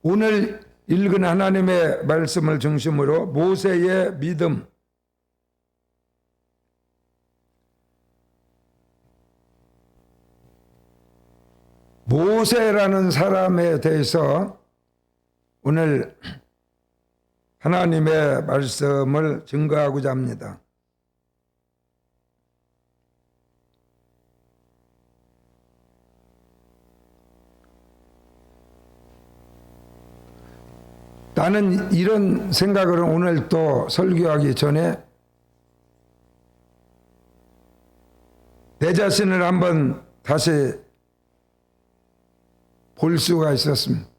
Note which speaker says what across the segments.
Speaker 1: 오늘 읽은 하나님의 말씀을 중심으로 모세의 믿음, 모세라는 사람에 대해서 오늘 하나님의 말씀을 증거하고자 합니다. 나는 이런 생각을 오늘 또 설교하기 전에 내 자신을 한번 다시 볼 수가 있었습니다.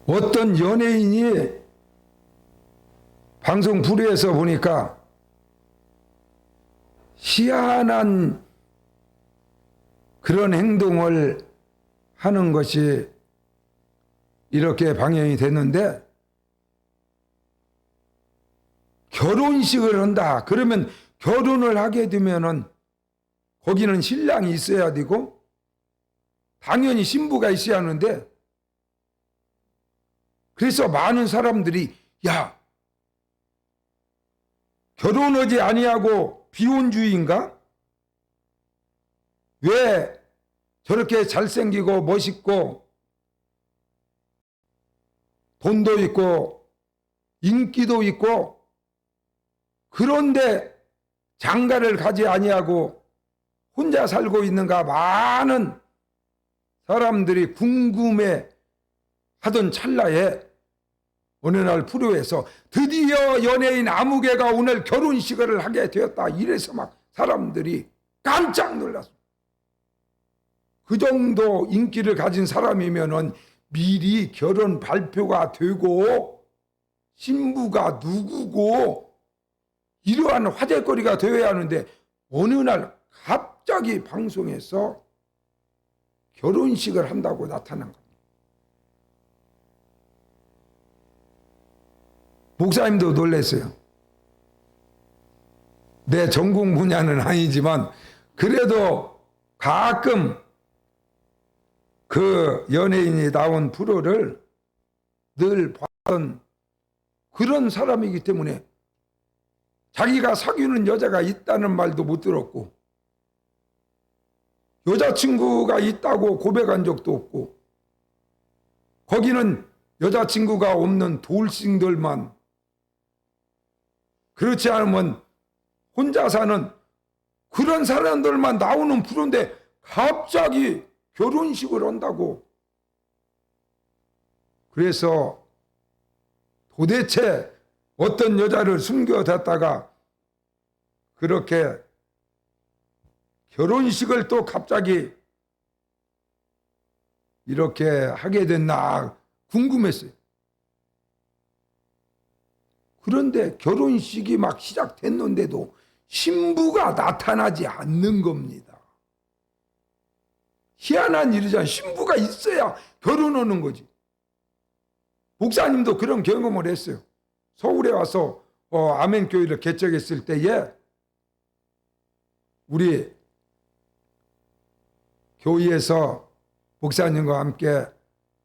Speaker 1: 어떤 연예인이 방송 불의에서 보니까 희한한 그런 행동을 하는 것이 이렇게 방영이 됐는데, 결혼식을 한다. 그러면 결혼을 하게 되면은 거기는 신랑이 있어야 되고 당연히 신부가 있어야 하는데, 그래서 많은 사람들이 야, 결혼하지 아니하고 비혼주의인가? 왜 저렇게 잘생기고 멋있고 돈도 있고 인기도 있고 그런데 장가를 가지 아니하고 혼자 살고 있는가? 많은 사람들이 궁금해 하던 찰나에 어느 날 프로에서 드디어 연예인 아무개가 오늘 결혼식을 하게 되었다, 이래서 막 사람들이 깜짝 놀랐습니다. 그 정도 인기를 가진 사람이면은 미리 결혼 발표가 되고 신부가 누구고 이러한 화제거리가 되어야 하는데, 어느 날 갑자기 방송에서 결혼식을 한다고 나타난 겁니다. 목사님도 놀랐어요. 내 전공 분야는 아니지만 그래도 가끔 그 연예인이 나온 프로를 늘 봤던 그런 사람이기 때문에 자기가 사귀는 여자가 있다는 말도 못 들었고 여자친구가 있다고 고백한 적도 없고, 거기는 여자친구가 없는 돌싱들만, 그렇지 않으면 혼자 사는 그런 사람들만 나오는 프로인데 갑자기 결혼식을 한다고. 그래서 도대체 어떤 여자를 숨겨뒀다가 그렇게 결혼식을 또 갑자기 이렇게 하게 됐나 궁금했어요. 그런데 결혼식이 막 시작됐는데도 신부가 나타나지 않는 겁니다. 희한한 일이잖아요. 신부가 있어야 결혼하는 거지. 목사님도 그런 경험을 했어요. 서울에 와서 아멘교회를 개척했을 때에 우리 교회에서 목사님과 함께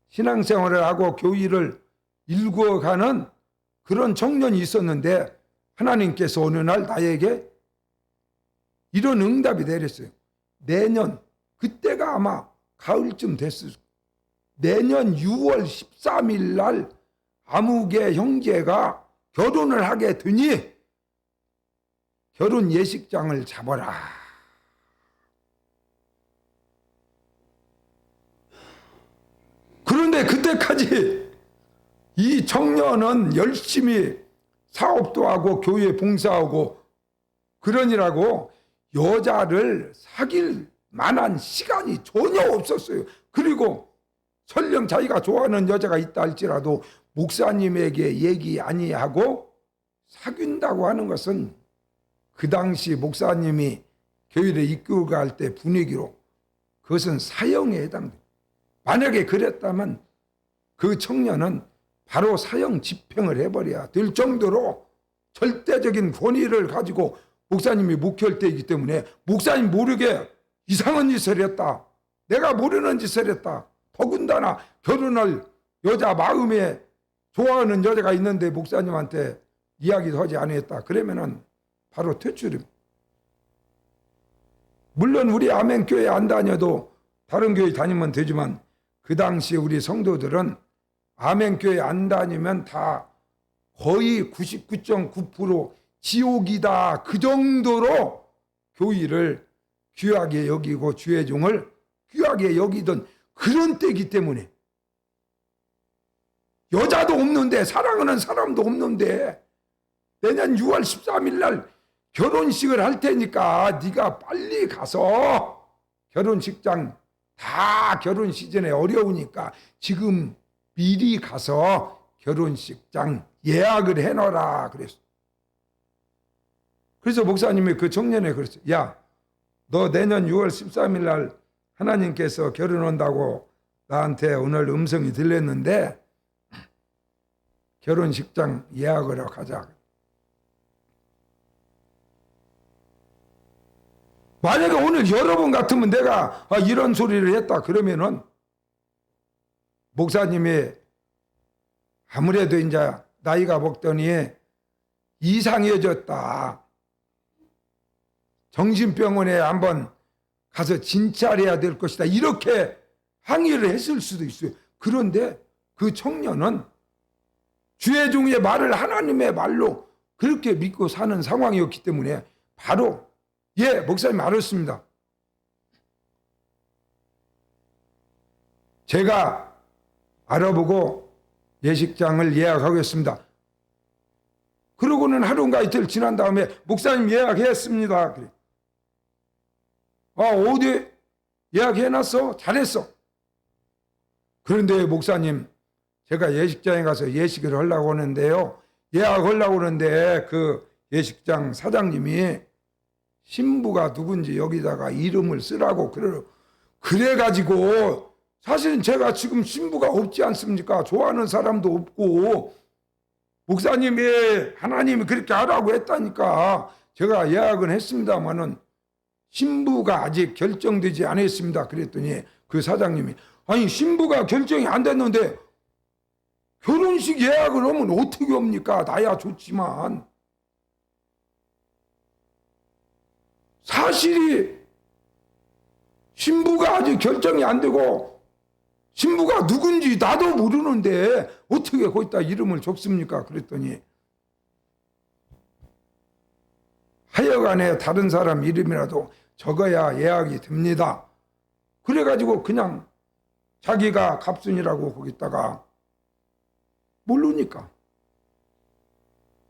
Speaker 1: 신앙생활을 하고 교회를 일구어가는 그런 청년이 있었는데, 하나님께서 어느 날 나에게 이런 응답이 내렸어요. 내년, 그때가 아마 가을쯤 됐을 거예요. 내년 6월 13일 날 아무개 형제가 결혼을 하게 되니 결혼 예식장을 잡아라. 그런데 그때까지 이 청년은 열심히 사업도 하고 교회 봉사하고 그러니라고 여자를 사귈 만한 시간이 전혀 없었어요. 그리고 설령 자기가 좋아하는 여자가 있다 할지라도 목사님에게 얘기 아니하고 사귄다고 하는 것은 그 당시 목사님이 교회를 이끌고 갈 때 분위기로 그것은 사형에 해당돼요. 만약에 그랬다면 그 청년은 바로 사형 집행을 해버려야 될 정도로 절대적인 권위를 가지고 목사님이 목회할 때이기 때문에 목사님 모르게 이상한 짓을 했다, 내가 모르는 짓을 했다. 더군다나 결혼할 여자 마음에 좋아하는 여자가 있는데 목사님한테 이야기도 하지 않았다. 그러면은 바로 퇴출입니다. 물론 우리 아멘교회 안 다녀도 다른 교회 다니면 되지만 그 당시에 우리 성도들은 아멘교회 안 다니면 다 거의 99.9% 지옥이다. 그 정도로 교회를 귀하게 여기고 주의 종을 귀하게 여기던 그런 때이기 때문에 여자도 없는데 사랑하는 사람도 없는데 내년 6월 13일 날 결혼식을 할 테니까 네가 빨리 가서 결혼식장 다 결혼 시즌에 어려우니까 지금 미리 가서 결혼식장 예약을 해놔라 그랬어. 그래서 목사님이 그 청년에 그랬어요. 야, 너 내년 6월 13일 날 하나님께서 결혼한다고 나한테 오늘 음성이 들렸는데 결혼식장 예약을 하러 가자. 만약에 오늘 여러분 같으면 내가 이런 소리를 했다 그러면은 목사님이 아무래도 이제 나이가 먹더니 이상해졌다. 정신병원에 한번 가서 진찰해야 될 것이다. 이렇게 항의를 했을 수도 있어요. 그런데 그 청년은 주의 종의 말을 하나님의 말로 그렇게 믿고 사는 상황이었기 때문에 바로 예, 목사님 알았습니다. 제가 알아보고 예식장을 예약하겠습니다. 그러고는 하루인가 이틀 지난 다음에 목사님 예약했습니다. 그래. 어디 예약해놨어? 잘했어. 그런데 목사님 제가 예식장에 가서 예식을 하려고 하는데요. 예약하려고 하는데 그 예식장 사장님이 신부가 누군지 여기다가 이름을 쓰라고 그래가지고 사실은 제가 지금 신부가 없지 않습니까? 좋아하는 사람도 없고 목사님이 하나님이 그렇게 하라고 했다니까 제가 예약은 했습니다마는 신부가 아직 결정되지 않았습니다. 그랬더니 그 사장님이 아니 신부가 결정이 안 됐는데 결혼식 예약을 하면 어떻게 합니까? 나야 좋지만 사실이 신부가 아직 결정이 안 되고 신부가 누군지 나도 모르는데 어떻게 거기다 이름을 적습니까? 그랬더니 하여간에 다른 사람 이름이라도 적어야 예약이 됩니다. 그래가지고 그냥 자기가 갑순이라고 거기다가 모르니까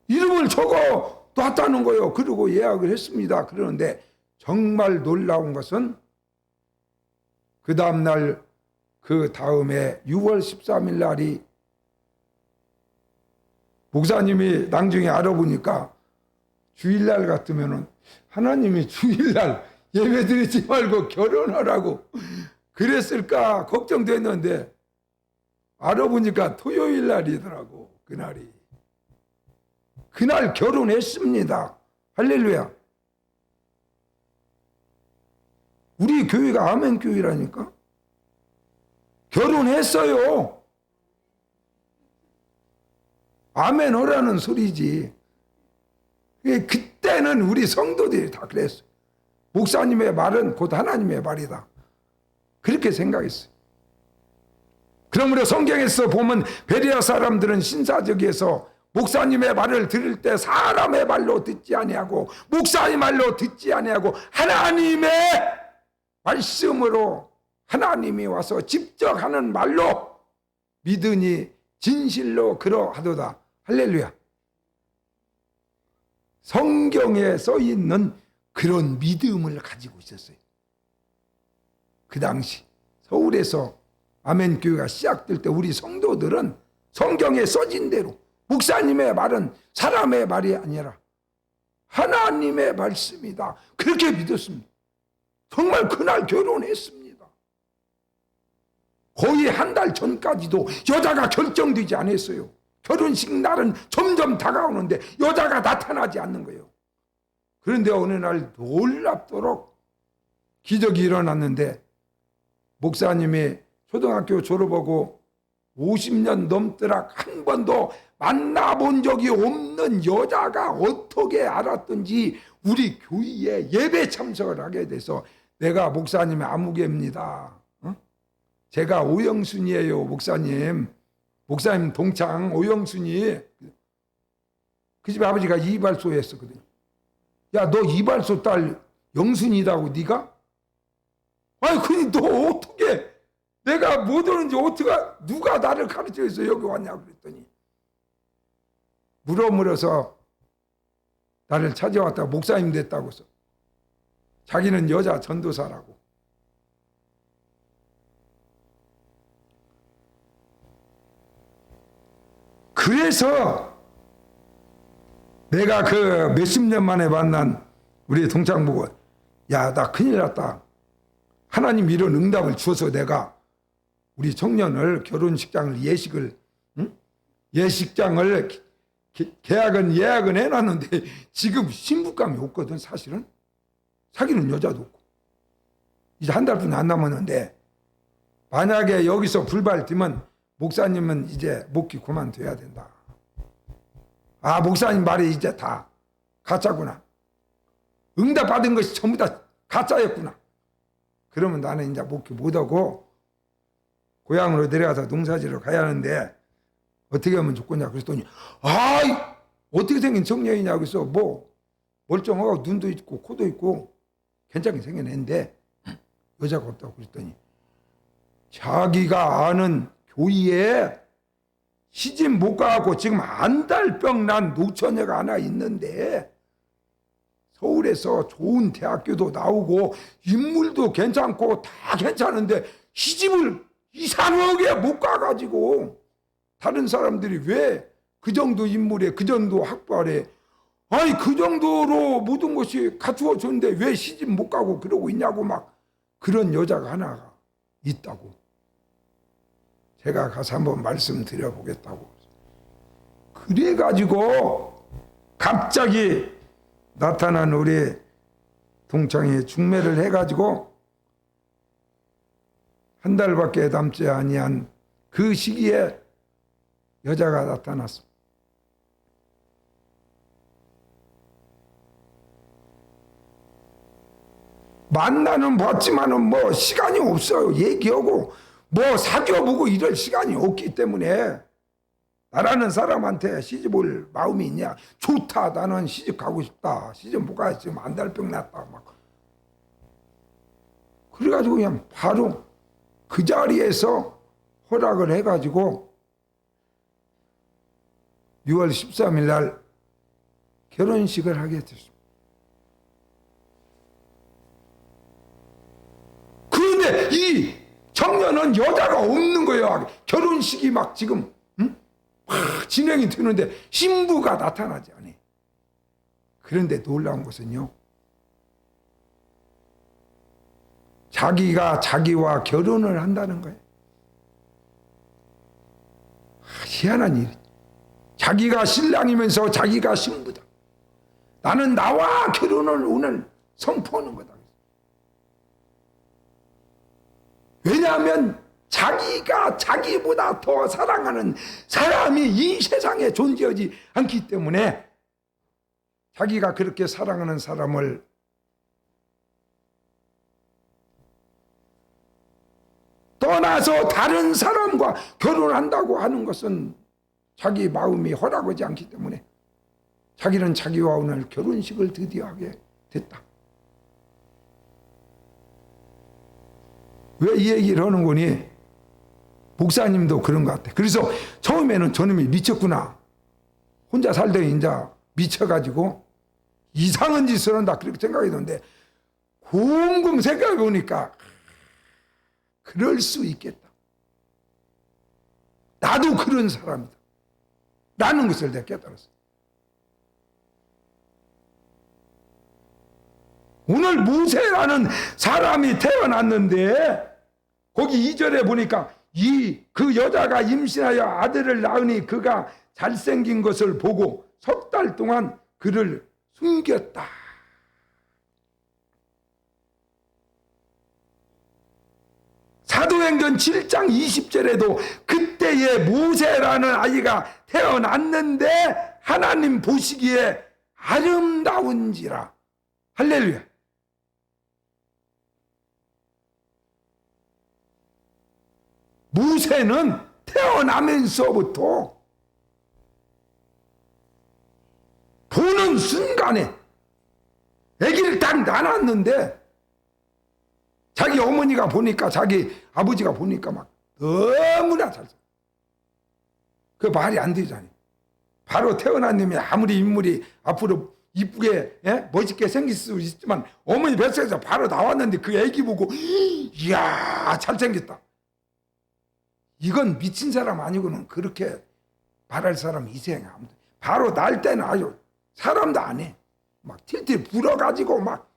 Speaker 1: 이름을 적어 놨다는 거예요. 그리고 예약을 했습니다. 그러는데 정말 놀라운 것은 그 다음날 그 다음에 6월 13일 날이 목사님이 나중에 알아보니까 주일날 같으면은 하나님이 주일날 예배 드리지 말고 결혼하라고 그랬을까 걱정됐는데 알아보니까 토요일 날이더라고. 그날이. 그날 결혼했습니다. 할렐루야. 우리 교회가 아멘 교회라니까. 결혼했어요. 아멘 하라는 소리지. 그때는 우리 성도들이 다 그랬어요. 목사님의 말은 곧 하나님의 말이다. 그렇게 생각했어요. 그러므로 성경에서 보면 베레아 사람들은 신사적에서 목사님의 말을 들을 때 사람의 말로 듣지 아니하고 목사의 말로 듣지 아니하고 하나님의 말씀으로 하나님이 와서 직접 하는 말로 믿으니 진실로 그러하도다. 할렐루야. 성경에 써 있는 그런 믿음을 가지고 있었어요. 그 당시 서울에서 아멘 교회가 시작될 때 우리 성도들은 성경에 써진 대로 목사님의 말은 사람의 말이 아니라 하나님의 말씀이다. 그렇게 믿었습니다. 정말 그날 결혼했습니다. 거의 한 달 전까지도 여자가 결정되지 않았어요. 결혼식 날은 점점 다가오는데 여자가 나타나지 않는 거예요. 그런데 어느 날 놀랍도록 기적이 일어났는데 목사님이 초등학교 졸업하고 50년 넘도록 한 번도 만나본 적이 없는 여자가 어떻게 알았든지 우리 교회에 예배 참석을 하게 돼서 내가 목사님의 아무개입니다. 제가 오영순이에요. 목사님 동창 오영순이. 그 집 아버지가 이발소 했었거든요. 야, 너 이발소 딸 영순이라고 네가? 아니 그니 너 어떻게 내가 못 오는지 어떻게 누가 나를 가르쳐서 여기 왔냐고 그랬더니 물어서 나를 찾아왔다가 목사님 됐다고서 자기는 여자 전도사라고. 그래서 내가 그 몇십 년 만에 만난 우리 동창 보고 야, 나 큰일 났다. 하나님 이런 응답을 주어서 내가 우리 청년을 결혼식장을 예식장을 계약은 예약은 해놨는데 지금 신부감이 없거든. 사실은 사귀는 여자도 없고 이제 한 달뿐이 안 남았는데 만약에 여기서 불발 뛰면 목사님은 이제 목기 그만둬야 된다. 아, 목사님 말이 이제 다 가짜구나. 응답 받은 것이 전부 다 가짜였구나. 그러면 나는 이제 목기 못하고 고향으로 내려가서 농사지러 가야 하는데 어떻게 하면 좋겠냐 그랬더니 아이 어떻게 생긴 청년이냐 그래서 뭐 멀쩡하고 눈도 있고 코도 있고 괜찮게 생긴 애인데 여자가 없다고 그랬더니 자기가 아는 교회에 시집 못 가고 지금 안달병 난 노처녀가 하나 있는데 서울에서 좋은 대학교도 나오고 인물도 괜찮고 다 괜찮은데 시집을 이상하게 못 가가지고 다른 사람들이 왜 그 정도 인물에 그 정도 학벌에 아니 그 정도로 모든 것이 갖추어졌는데 왜 시집 못 가고 그러고 있냐고 막 그런 여자가 하나가 있다고. 제가 가서 한번 말씀드려보겠다고. 그래가지고 갑자기 나타난 우리 동창이 중매를 해가지고 한 달밖에 남지 아니한 그 시기에 여자가 나타났어. 만나는 봤지만은 뭐 시간이 없어요. 얘기하고 뭐 사귀어보고 이럴 시간이 없기 때문에 나라는 사람한테 시집 올 마음이 있냐. 좋다. 나는 시집 가고 싶다. 시집 못 가야 지금 안달병 났다. 막 그래가지고 그냥 바로 그 자리에서 허락을 해가지고 6월 13일 날 결혼식을 하게 됐습니다. 그런데 이 청년은 여자가 없는 거예요. 결혼식이 막 지금 막 진행이 되는데 신부가 나타나지 않아요. 그런데 놀라운 것은요. 자기가 자기와 결혼을 한다는 거예요. 희한한 일. 자기가 신랑이면서 자기가 신부다. 나는 나와 결혼을 오늘 선포하는 거다. 왜냐하면 자기가 자기보다 더 사랑하는 사람이 이 세상에 존재하지 않기 때문에 자기가 그렇게 사랑하는 사람을 떠나서 다른 사람과 결혼한다고 하는 것은 자기 마음이 허락하지 않기 때문에 자기는 자기와 오늘 결혼식을 드디어 하게 됐다. 왜 이 얘기를 하는 거니? 목사님도 그런 것 같아. 그래서 처음에는 저놈이 미쳤구나. 혼자 살더니 이제 미쳐가지고 이상한 짓을 한다. 그렇게 생각했는데 곰곰 생각해 보니까 그럴 수 있겠다. 나도 그런 사람이다. 라는 것을 내가 깨달았어. 오늘 모세라는 사람이 태어났는데 거기 2절에 보니까 그 여자가 임신하여 아들을 낳으니 그가 잘생긴 것을 보고 석 달 동안 그를 숨겼다. 사도행전 7장 20절에도 그때에 모세라는 아이가 태어났는데 하나님 보시기에 아름다운지라. 할렐루야. 모세는 태어나면서부터 보는 순간에 아기를 딱 낳았는데 자기 어머니가 보니까 자기 아버지가 보니까 막 너무나 잘생. 그 말이 안 되잖아요. 바로 태어난 놈이 아무리 인물이 앞으로 이쁘게 멋있게 생길 수 있지만 어머니 뱃속에서 바로 나왔는데 그 아기 보고 이야 잘생겼다. 이건 미친 사람 아니고는 그렇게 말할 사람 이생이 아무도. 바로 날 때는 아주 사람도 안 해. 막 틸틸 불어가지고 막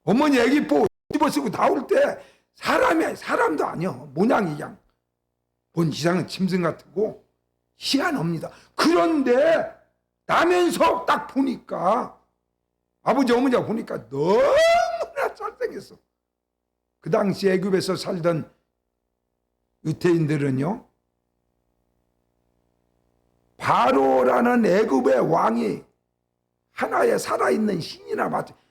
Speaker 1: 어머니 애기 뽀 집어쓰고 나올 때 사람도 아니야. 모양이 그냥 본 이상은 짐승 같고 희한합니다. 그런데 나면서 딱 보니까 아버지 어머니가 보니까 너무나 잘생겼어. 그 당시 애굽에서 살던 유태인들은요, 바로라는 애굽의 왕이 하나의 살아있는 신이나 마찬가지.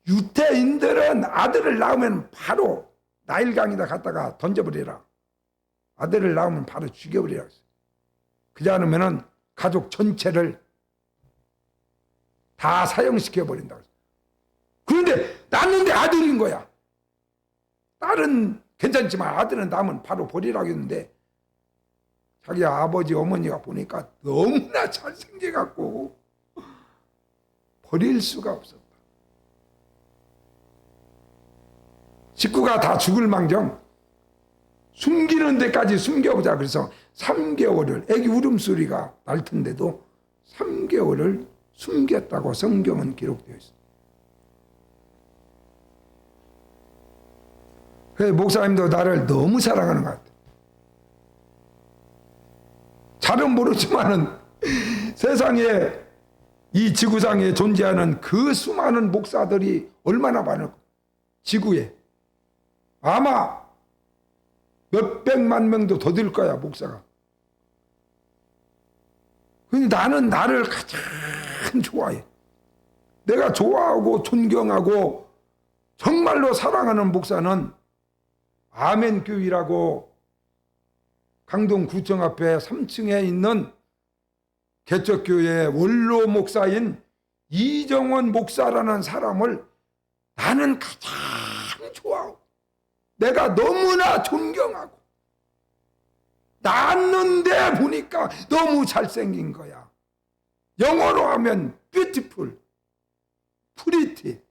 Speaker 1: 유태인들은 아들을 낳으면 바로 나일강에다 갖다가 던져버리라. 아들을 낳으면 바로 죽여버리라. 그러지 않으면 가족 전체를 다 사형시켜버린다고. 그런데 낳는데 아들인 거야. 딸은 괜찮지만 아들은 낳으면 바로 버리라고 했는데 자기 아버지 어머니가 보니까 너무나 잘생겨갖고 버릴 수가 없었다. 식구가 다 죽을 망정 숨기는 데까지 숨겨보자. 그래서 3개월을 애기 울음소리가 날 텐데도 3개월을 숨겼다고 성경은 기록되어 있습니다. 그래서 목사님도 나를 너무 사랑하는 것 같아요. 잘은 모르지만은 세상에 이 지구상에 존재하는 그 수많은 목사들이 얼마나 많을까. 지구에 아마 몇백만 명도 더 될 거야 목사가. 근데 나는 나를 가장 좋아해. 내가 좋아하고 존경하고 정말로 사랑하는 목사는 아멘교회라고 강동구청 앞에 3층에 있는 개척교회 원로 목사인 이정원 목사라는 사람을 나는 가장 좋아하고 내가 너무나 존경하고 낳았는데 보니까 너무 잘생긴 거야. 영어로 하면 beautiful, pretty,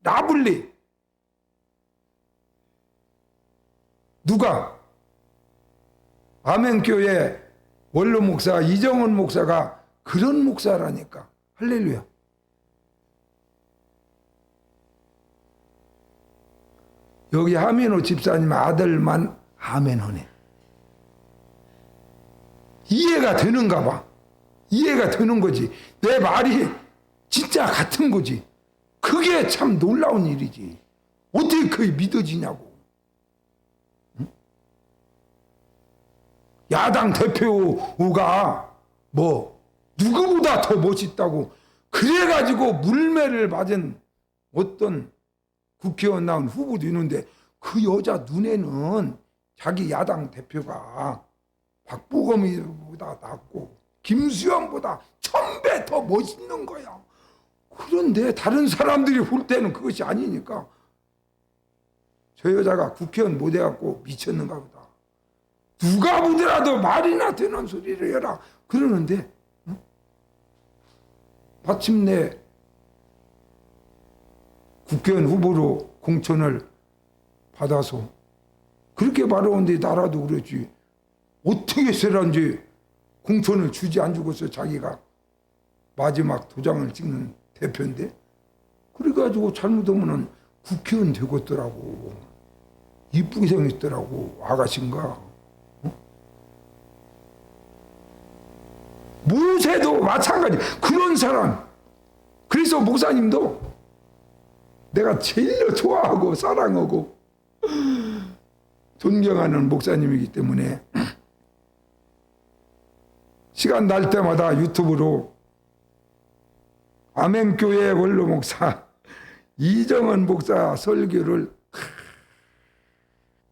Speaker 1: lovely. 누가? 아멘교회 원로 목사 이정원 목사가 그런 목사라니까. 할렐루야. 여기 하민호 집사님 아들만 아멘하네. 이해가 되는가 봐. 이해가 되는 거지. 내 말이 진짜 같은 거지. 그게 참 놀라운 일이지. 어떻게 그게 믿어지냐고. 응? 야당 대표가 뭐 누구보다 더 멋있다고 그래가지고 물매를 맞은 어떤 국회의원 나온 후보도 있는데 그 여자 눈에는 자기 야당 대표가 박보검이보다 낫고 김수현보다 1000배 더 멋있는 거야. 그런데 다른 사람들이 볼 때는 그것이 아니니까 저 여자가 국회의원 못해갖고 미쳤는가 보다. 누가 보더라도 말이나 되는 소리를 해라 그러는데 응? 마침내 국회의원 후보로 공천을 받아서 그렇게 말하는데 나라도 그러지. 어떻게 해서든지 공천을 주지 안 주고서 자기가 마지막 도장을 찍는 대표인데 그래가지고 잘못하면 국회의원 되겠더라고. 이쁘게 생겼더라고. 아가씨인가. 모세도 마찬가지. 그런 사람. 그래서 목사님도 내가 제일 좋아하고 사랑하고 존경하는 목사님이기 때문에 시간 날 때마다 유튜브로 아멘교회 원로 목사 이정은 목사 설교를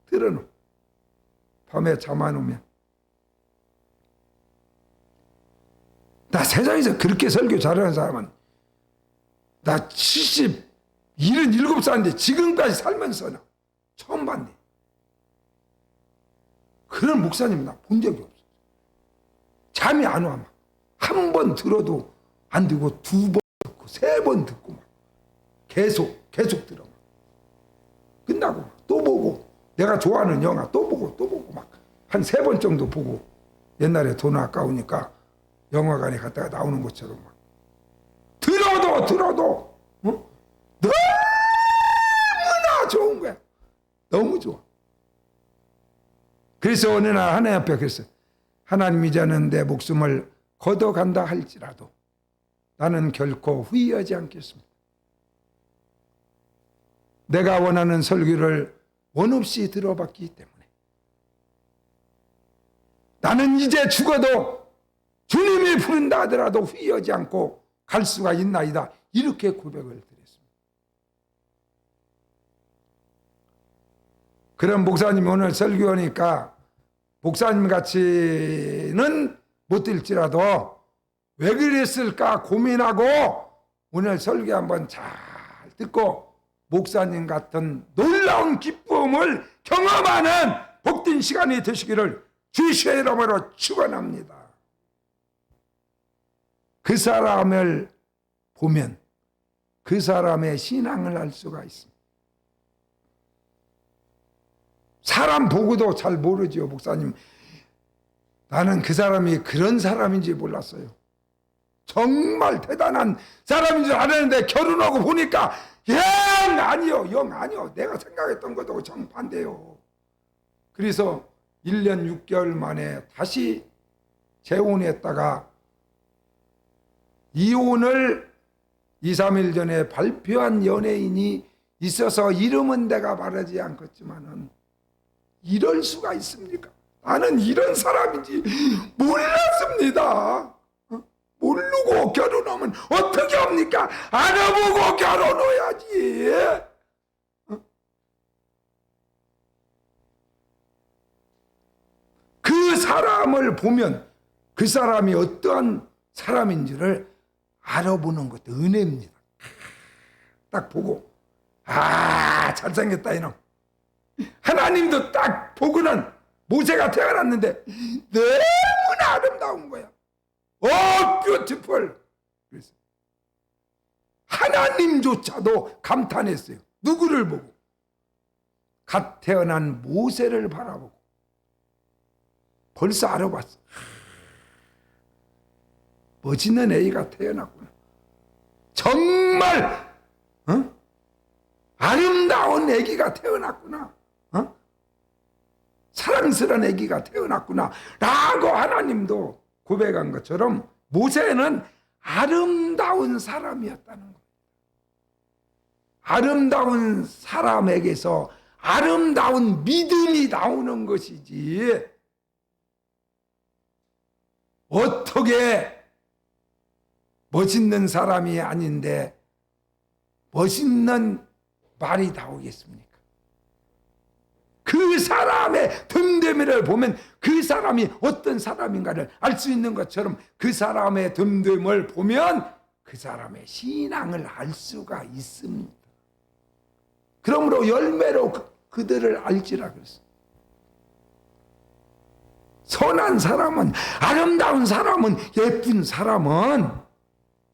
Speaker 1: 들어놓고 밤에 잠 안 오면 나 세상에서 그렇게 설교 잘하는 사람은 나 77살인데 지금까지 살면서는 처음 봤네. 그런 목사님 나 본 적이 없어. 잠이 안 와. 한 번 들어도 안 되고 두 번 듣고 세 번 듣고 막 계속 들어. 끝나고 또 보고 내가 좋아하는 영화 또 보고 막 한 세 번 정도 보고 옛날에 돈 아까우니까 영화관에 갔다가 나오는 것처럼 막 들어도 너무나 좋은 거야. 너무 좋아. 그래서 어느 날 하나님 앞에 그랬어요. 하나님이 저는 내 목숨을 걷어간다 할지라도 나는 결코 후회하지 않겠습니다. 내가 원하는 설교를 원 없이 들어봤기 때문에 나는 이제 죽어도 주님이 부른다 하더라도 후회하지 않고 갈 수가 있나이다. 이렇게 고백을 드렸습니다. 그런 목사님이 오늘 설교하니까 목사님 같이는 못 될지라도 왜 그랬을까 고민하고 오늘 설교 한번 잘 듣고 목사님 같은 놀라운 기쁨을 경험하는 복된 시간이 되시기를 주의 이름으로 축원합니다. 그 사람을 보면 그 사람의 신앙을 알 수가 있습니다. 사람 보고도 잘 모르지요. 목사님, 나는 그 사람이 그런 사람인지 몰랐어요. 정말 대단한 사람인 줄 알았는데 결혼하고 보니까 영 아니요. 내가 생각했던 것도 정반대요. 그래서 1년 6개월 만에 다시 재혼했다가 이혼을 2, 3일 전에 발표한 연예인이 있어서 이름은 내가 말하지 않겠지만은 이럴 수가 있습니까? 나는 이런 사람인지 몰랐습니다. 모르고 결혼하면 어떻게 합니까? 알아보고 결혼해야지. 그 사람을 보면 그 사람이 어떠한 사람인지를 알아보는 것도 은혜입니다. 딱 보고 잘생겼다 이놈. 하나님도 딱 보고는 모세가 태어났는데 너무나 아름다운 거야. 뷰티풀. 그래서 하나님조차도 감탄했어요. 누구를 보고? 갓 태어난 모세를 바라보고 벌써 알아봤어. 멋있는 애가 태어났구나. 정말 아름다운 애기가 태어났구나. 사랑스러운 애기가 태어났구나 라고 하나님도 고백한 것처럼 모세는 아름다운 사람이었다는 거예요. 아름다운 사람에게서 아름다운 믿음이 나오는 것이지 어떻게 멋있는 사람이 아닌데 멋있는 말이 나오겠습니까? 그 사람의 됨됨이를 보면 그 사람이 어떤 사람인가를 알 수 있는 것처럼 그 사람의 됨됨을 보면 그 사람의 신앙을 알 수가 있습니다. 그러므로 열매로 그들을 알지라 그랬어요. 선한 사람은, 아름다운 사람은, 예쁜 사람은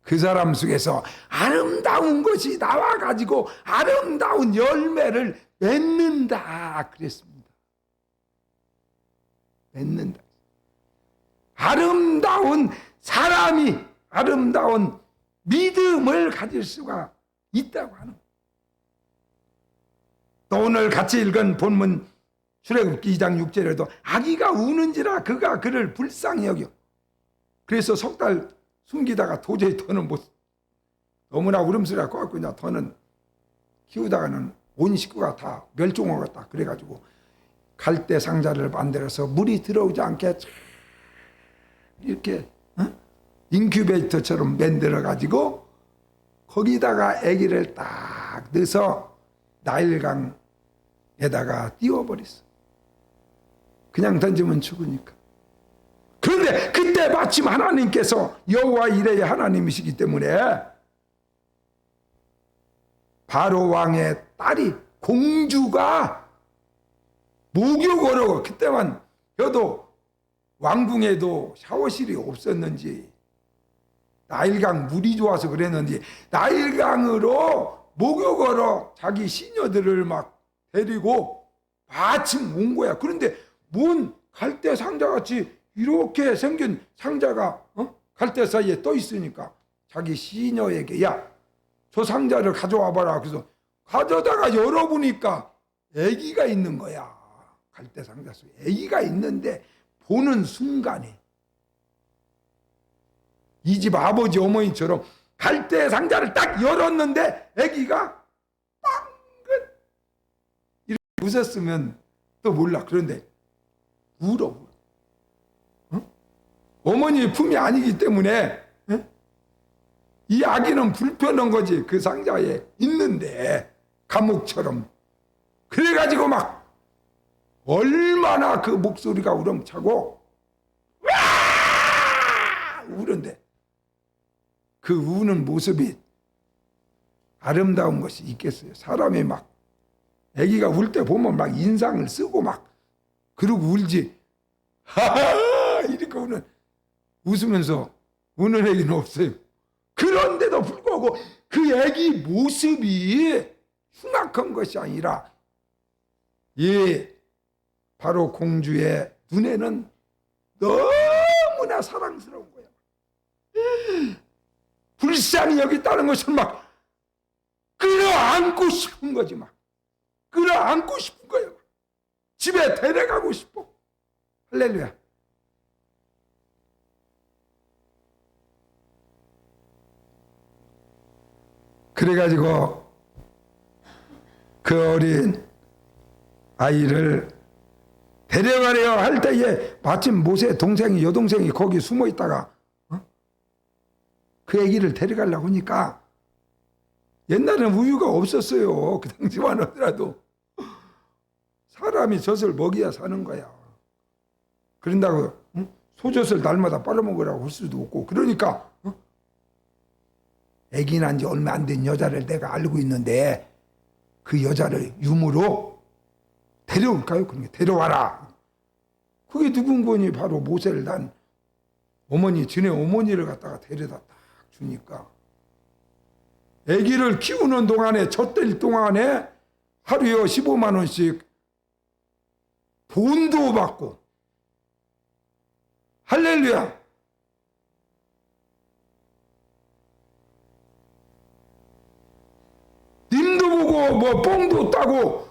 Speaker 1: 그 사람 속에서 아름다운 것이 나와가지고 아름다운 열매를 맺는다 그랬습니다. 맺는다. 아름다운 사람이 아름다운 믿음을 가질 수가 있다고 하는 거예요. 또 오늘 같이 읽은 본문 출애굽기 2장 6절에도 아기가 우는지라 그가 그를 불쌍히 여겨. 그래서 석 달 숨기다가 도저히 더는 너무나 울음소리가 커갖고 그냥 더는 키우다가는 온 식구가 다 멸종하겠다 그래가지고 갈대 상자를 만들어서 물이 들어오지 않게 이렇게 인큐베이터처럼 만들어 가지고 거기다가 아기를 딱 넣어서 나일강에다가 띄워버렸어. 그냥 던지면 죽으니까. 그런데 그때 마침 하나님께서 여호와 이레의 하나님이시기 때문에 바로 왕의 딸이 공주가 목욕으로, 그때만 여도 왕궁에도 샤워실이 없었는지 나일강 물이 좋아서 그랬는지 나일강으로 목욕으로 자기 시녀들을 막 데리고 마침 온 거야. 그런데 뭔 갈대 상자같이 이렇게 생긴 상자가 갈대 사이에 떠 있으니까 자기 시녀에게 야, 저 상자를 가져와 봐라. 그래서 가져다가 열어보니까 아기가 있는 거야. 갈대 상자 속에 아기가 있는데 보는 순간에 이 집 아버지 어머니처럼 갈대 상자를 딱 열었는데 아기가 빵긋 이렇게 웃었으면 또 몰라. 그런데 울어. 어머니 품이 아니기 때문에 이 아기는 불편한 거지. 그 상자에 있는데 감옥처럼. 그래가지고 막 얼마나 그 목소리가 우렁차고 와! 우는데 그 우는 모습이 아름다운 것이 있겠어요. 사람이 막 아기가 울 때 보면 막 인상을 쓰고 막 그러고 울지. 하하 이렇게 웃으면서 우는 아기는 없어요. 그런데도 불구하고 그 아기 모습이 흉악한 것이 아니라 바로 공주의 눈에는 너무나 사랑스러운 거야. 불쌍히 여겼다는 것은 막 끌어안고 싶은 거지. 막 끌어안고 싶은 거야. 집에 데려가고 싶어. 할렐루야. 그래가지고 그 어린 아이를 데려가려 할 때에 마침 모세 동생이 여동생이 거기 숨어 있다가 그 아기를 데려가려고 하니까 옛날에는 우유가 없었어요. 그 당시만 하더라도 사람이 젖을 먹여야 사는 거야. 그런다고 소젖을 날마다 빨아먹으라고 할 수도 없고. 그러니까 아기 난 지 얼마 안 된 여자를 내가 알고 있는데 그 여자를 유무로 데려올까요? 그러니까 데려와라. 그게 누군 거니? 바로 모세를 난 어머니, 전에 어머니를 갖다가 데려다 딱 주니까 아기를 키우는 동안에 젖될 동안에 하루에 15만 원씩 돈도 받고. 할렐루야. 님도 보고 뭐 뽕도 따고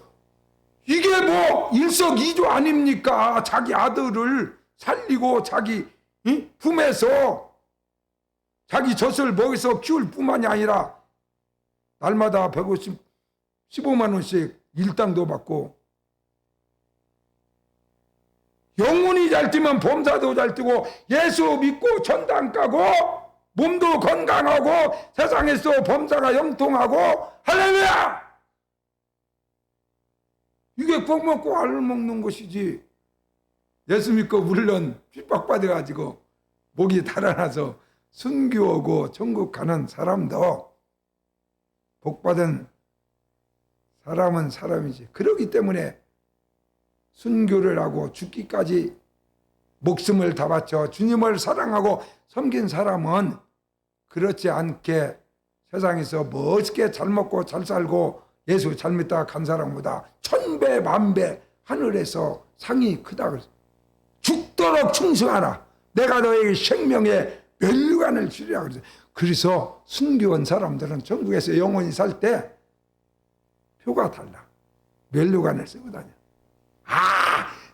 Speaker 1: 이게 뭐 일석이조 아닙니까? 자기 아들을 살리고 자기 품에서 자기 젖을 먹여서 키울 뿐만이 아니라 날마다 15만 원씩 일당도 받고 영혼이 잘 뛰면 범사도 잘 뛰고 예수 믿고 천당 가고 몸도 건강하고 세상에서 범사가 영통하고 할렐루야! 이게 꼭 먹고 알을 먹는 것이지. 예수 믿고 물론 핍박받아가지고 목이 달아나서 순교하고 천국 가는 사람도 복받은 사람은 사람이지. 그렇기 때문에 순교를 하고 죽기까지 목숨을 다 바쳐 주님을 사랑하고 섬긴 사람은 그렇지 않게 세상에서 멋있게 잘 먹고 잘 살고 예수 잘 믿다 간 사람보다 천배 만배 하늘에서 상이 크다. 죽도록 충성하라. 내가 너에게 생명의 면류관을 주리라. 그래서 순교한 사람들은 천국에서 영원히 살 때 표가 달라. 면류관을 쓰고 다녀.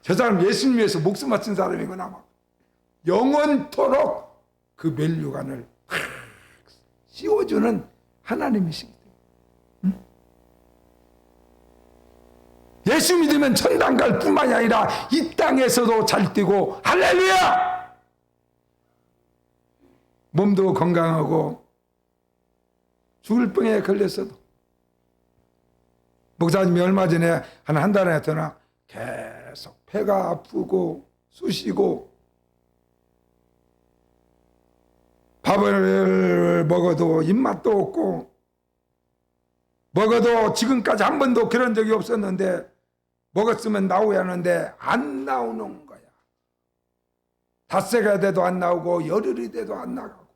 Speaker 1: 저 사람 예수님 위해서 목숨 바친 사람이구나. 막 영원토록 그 면류관을 씌워주는 하나님이시기 때문에. 예수 믿으면 천당 갈 뿐만이 아니라 이 땅에서도 잘 뛰고 할렐루야! 몸도 건강하고 죽을 병에 걸렸어도 목사님이 얼마 전에 한 달에 더나 계속 배가 아프고 쑤시고 밥을 먹어도 입맛도 없고 먹어도 지금까지 한 번도 그런 적이 없었는데 먹었으면 나오야 하는데 안 나오는 거야. 닷새가 돼도 안 나오고 열흘이 돼도 안 나가고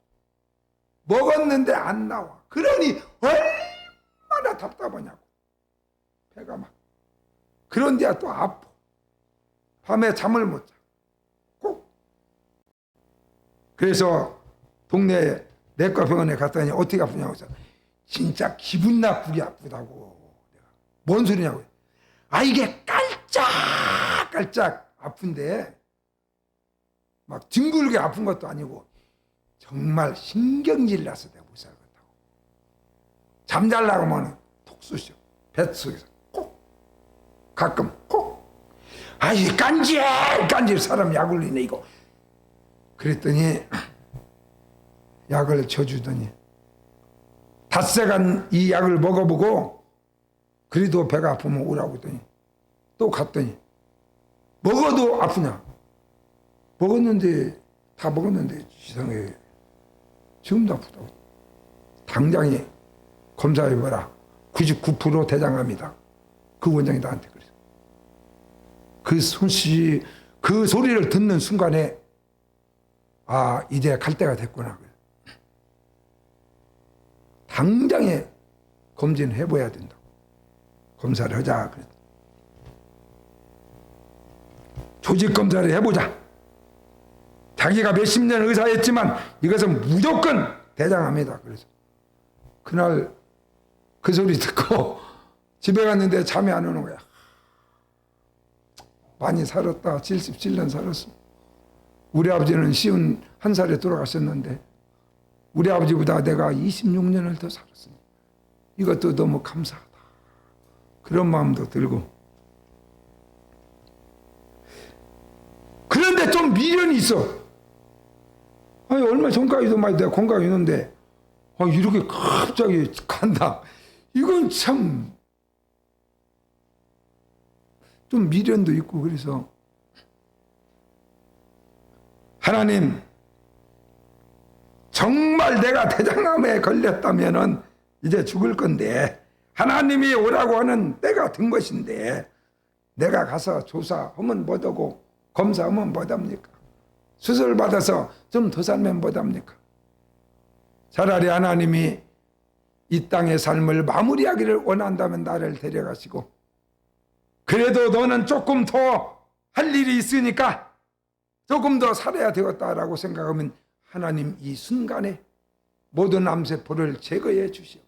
Speaker 1: 먹었는데 안 나와. 그러니 얼마나 답답하냐고. 배가 막. 그런데야 또 아파. 밤에 잠을 못 자. 꼭. 그래서 동네 내과 병원에 갔더니 어떻게 아프냐고 해서 진짜 기분 나쁘게 아프다고. 내가 뭔 소리냐고. 아 이게 깔짝깔짝 아픈데 막 뒹굴게 아픈 것도 아니고 정말 신경질 나서 내가 못 살겠다고. 잠잘라고 하면 톡 쑤셔. 뱃속에서 콕. 가끔 콕. 아 이게 간질 사람 약 올리네 이거. 그랬더니 약을 쳐주더니 닷새간 이 약을 먹어보고 그래도 배가 아프면 오라고 했더니 또 갔더니 먹어도 아프냐. 먹었는데 다 먹었는데 이상해. 지금도 아프다고. 당장에 검사해봐라. 99% 대장암이다. 그 원장이 나한테 그랬어. 그 소리를 듣는 순간에 아 이제 갈 때가 됐구나. 당장에 검진해봐야 된다고. 검사를 하자. 조직검사를 해보자. 자기가 몇십 년 의사였지만 이것은 무조건 대장암이다. 그래서 그날 그 소리 듣고 집에 갔는데 잠이 안 오는 거야. 많이 살았다. 77년 살았어. 우리 아버지는 51살에 돌아가셨는데 우리 아버지보다 내가 26년을 더 살았으니 이것도 너무 감사하다. 그런 마음도 들고. 그런데 좀 미련이 있어. 아니 얼마 전까지도 막 내가 건강이 있는데 이렇게 갑자기 간다. 이건 참 좀 미련도 있고. 그래서 하나님 정말 내가 대장암에 걸렸다면은 이제 죽을 건데 하나님이 오라고 하는 때가 된 것인데 내가 가서 조사하면 뭐하고 검사하면 뭐합니까? 수술 받아서 좀 더 살면 뭐합니까? 차라리 하나님이 이 땅의 삶을 마무리하기를 원한다면 나를 데려가시고 그래도 너는 조금 더 할 일이 있으니까 조금 더 살아야 되겠다라고 생각하면 하나님 이 순간에 모든 암세포를 제거해 주시옵소서.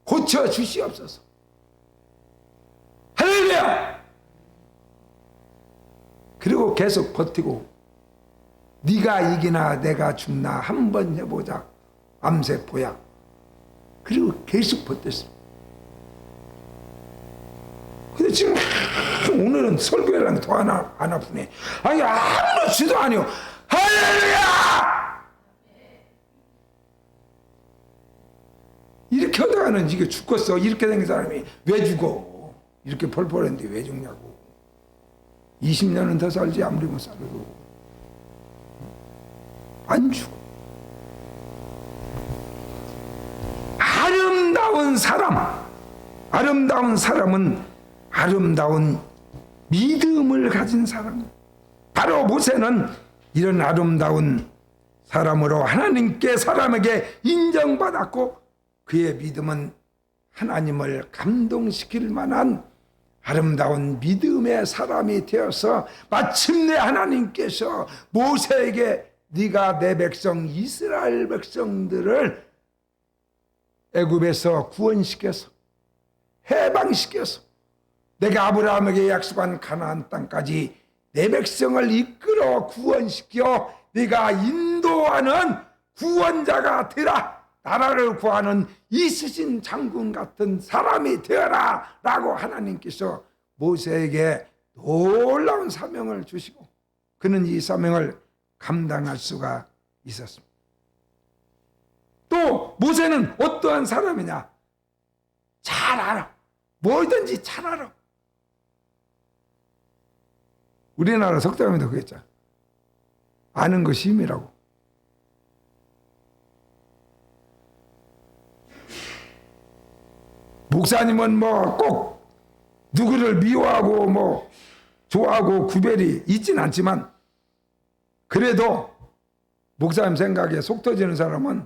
Speaker 1: 고쳐 주시옵소서. 할렐루야! 그리고 계속 버티고 네가 이기나 내가 죽나 한번 해보자. 암세포야. 그리고 계속 버텼습니다. 근데 지금 오늘은 설교라는 게 더 안 아프네. 아니 아무렇지도 아니요. 할렐루야! 이렇게 하다가는 이게 죽겠어. 이렇게 된 사람이 왜 죽어? 이렇게 펄펄했는데 왜 죽냐고. 20년은 더 살지 아무리 못 살아도 안 죽어. 아름다운 사람은 아름다운 믿음을 가진 사람. 바로 모세는 이런 아름다운 사람으로 하나님께 사람에게 인정받았고 그의 믿음은 하나님을 감동시킬 만한 아름다운 믿음의 사람이 되어서 마침내 하나님께서 모세에게 네가 내 백성 이스라엘 백성들을 애굽에서 구원시켜서 해방시켜서 내가 아브라함에게 약속한 가나안 땅까지 내 백성을 이끌어 구원시켜 네가 인도하는 구원자가 되라. 나라를 구하는 이순신 장군 같은 사람이 되어라 라고 하나님께서 모세에게 놀라운 사명을 주시고 그는 이 사명을 감당할 수가 있었습니다. 또 모세는 어떠한 사람이냐? 잘 알아. 뭐든지 잘 알아. 우리나라 석담에도 그랬잖아. 아는 것이 힘이라고. 목사님은 뭐 꼭 누구를 미워하고 뭐 좋아하고 구별이 있진 않지만 그래도 목사님 생각에 속 터지는 사람은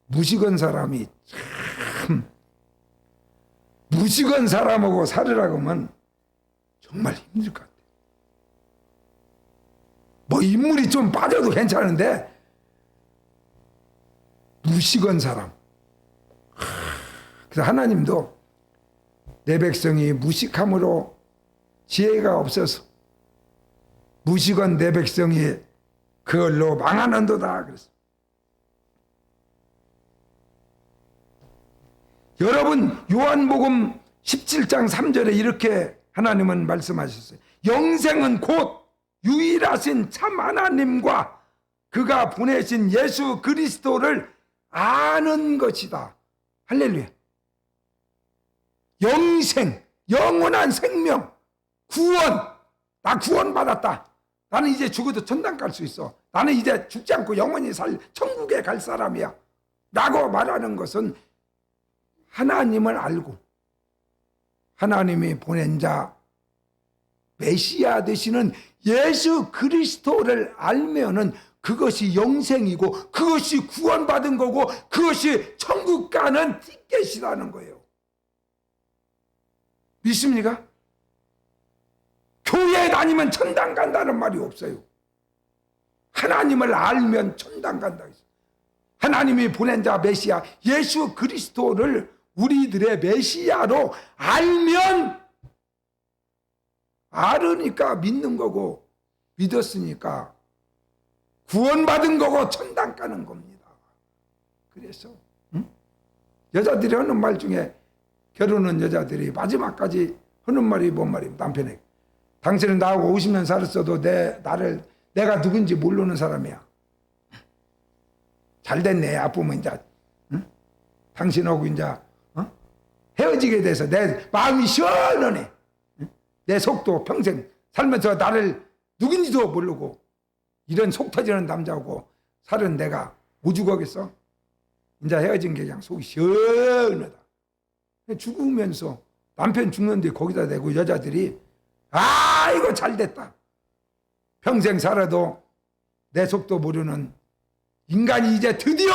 Speaker 1: 무식한 사람이 참 무식한 사람하고 살으라고 하면 정말 힘들 것 같아요. 뭐 인물이 좀 빠져도 괜찮은데 무식한 사람. 그래서 하나님도 내 백성이 무식함으로 지혜가 없어서 무식한 내 백성이 그걸로 망하는도다 그랬어. 여러분 요한복음 17장 3절에 이렇게 하나님은 말씀하셨어요. 영생은 곧 유일하신 참 하나님과 그가 보내신 예수 그리스도를 아는 것이다. 할렐루야. 영생, 영원한 생명, 구원. 나 구원받았다. 나는 이제 죽어도 천당 갈 수 있어. 나는 이제 죽지 않고 영원히 살 천국에 갈 사람이야 라고 말하는 것은 하나님을 알고 하나님이 보낸 자 메시아 되시는 예수 그리스도를 알면은 그것이 영생이고 그것이 구원받은 거고 그것이 천국 가는 티켓이라는 거예요. 믿습니까? 교회에 다니면 천당 간다는 말이 없어요. 하나님을 알면 천당 간다. 하나님이 보낸 자 메시아 예수 그리스도를 우리들의 메시아로 알면 알으니까 믿는 거고 믿었으니까 구원받은 거고 천당 가는 겁니다. 그래서 여자들이 하는 말 중에 결혼한 여자들이 마지막까지 하는 말이 뭔 말입니까? 남편에게 당신은 나하고 50년 살았어도 내가 누군지 모르는 사람이야. 잘 됐네. 아프면 이제 당신하고 이제 헤어지게 돼서 내 마음이 시원하네. 내 속도 평생 살면서 나를 누군지도 모르고 이런 속 터지는 남자하고 살은 내가 오죽하겠어? 이제 헤어진 게 그냥 속이 시원하다. 죽으면서 남편 죽는데 거기다 대고 여자들이 이거 잘 됐다. 평생 살아도 내 속도 모르는 인간이 이제 드디어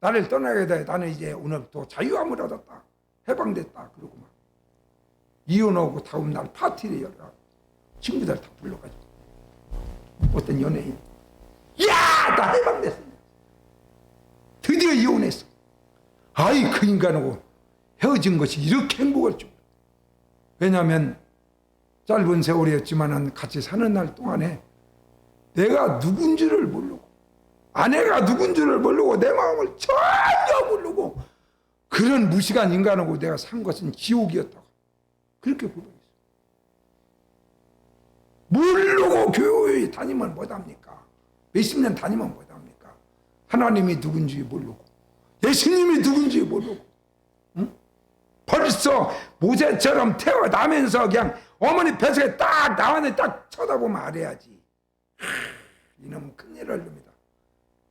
Speaker 1: 나를 떠나게 돼. 나는 이제 오늘부터 자유함을 얻었다. 해방됐다. 그러고 막 이혼하고 다음 날 파티를 열어 친구들 다 불러가지고 어떤 연예인 나 해방됐어. 드디어 이혼했어. 그 인간하고 헤어진 것이 이렇게 행복할 줄. 왜냐하면 짧은 세월이었지만 같이 사는 날 동안에 내가 누군지를 모르고 아내가 누군지를 모르고 내 마음을 전혀 모르고 그런 무식한 인간하고 내가 산 것은 지옥이었다고 그렇게 고백했어요. 모르고 교회 다니면 뭐합니까? 몇십 년 다니면 뭐합니까? 하나님이 누군지 모르고 예수님이 누군지 모르고 벌써 모세처럼 태어나면서 그냥 어머니 뱃속에 딱 나왔는데 딱 쳐다보면 알아야지. 이놈은 큰일을 놈이다.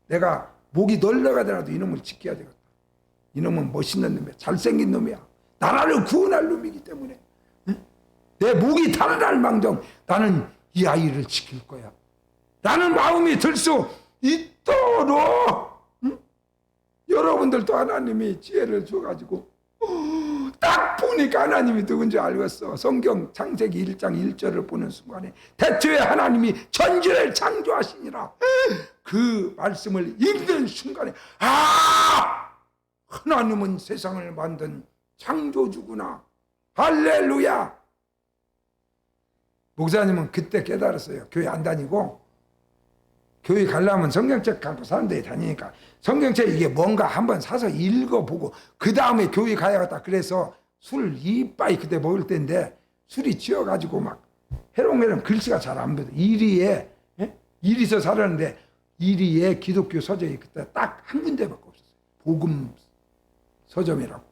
Speaker 1: 내가 목이 널려가더라도 이놈을 지켜야 되겠다. 이놈은 멋있는 놈이야. 잘생긴 놈이야. 나라를 구원할 놈이기 때문에 내 목이 달아날 망정 나는 이 아이를 지킬 거야. 라는 마음이 들 수 있도록 여러분들도 하나님이 지혜를 줘가지고 딱 보니까 하나님이 누군지 알겠어. 성경 창세기 1장 1절을 보는 순간에 태초에 하나님이 천지를 창조하시니라. 그 말씀을 읽는 순간에 하나님은 세상을 만든 창조주구나. 할렐루야. 목사님은 그때 깨달았어요. 교회 안 다니고 교회 가려면 성경책 갖고 사람들이 다니니까 성경책 이게 뭔가 한번 사서 읽어보고 그 다음에 교회 가야겠다. 그래서 술 이빠이 그때 먹을 때인데 술이 취해가지고 막 해롱해롱 글씨가 잘 안 보여. 이리에 이리서 살았는데 이리에 기독교 서점이 그때 딱 한 군데밖에 없었어요. 복음 서점이라고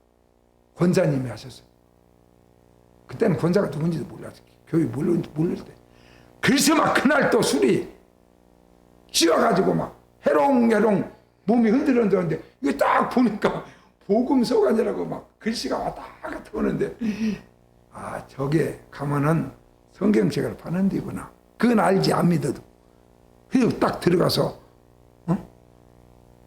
Speaker 1: 권사님이 하셨어요. 그때는 권사가 누군지도 몰랐어요. 교회 모를 때. 그래서 막 그날 또 술이 취해가지고 막 해롱해롱 몸이 흔들흔들는데 이거 딱 보니까 복음서관이라고 막 글씨가 왔다 갔다 오는데 아 저게 가면은 성경책을 파는 데구나. 그건 알지 안 믿어도. 그래서 딱 들어가서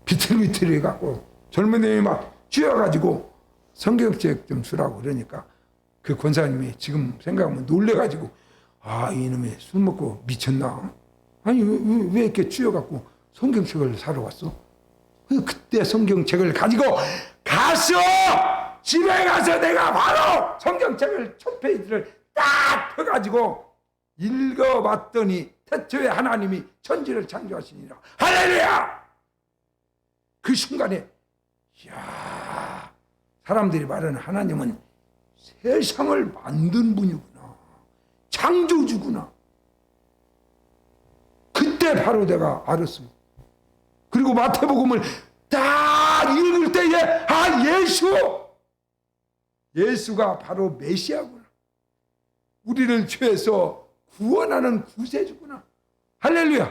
Speaker 1: 비틀비틀 해갖고 젊은이들이 막 쥐어가지고 성경책 좀 주라고 그러니까 그 권사님이 지금 생각하면 놀래가지고 아 이놈이 술 먹고 미쳤나? 아니 왜 이렇게 쥐어갖고 성경책을 사러 왔어? 그때 성경책을 가지고 가서 집에 가서 내가 바로 성경책을 첫 페이지를 딱 펴가지고 읽어봤더니 태초에 하나님이 천지를 창조하시니라. 할렐루야! 그 순간에 이야 사람들이 말하는 하나님은 세상을 만든 분이구나. 창조주구나. 그때 바로 내가 알았습니다. 그리고 마태복음을 딱 읽을 때에 아 예수가 바로 메시아구나. 우리를 죄에서 구원하는 구세주구나. 할렐루야.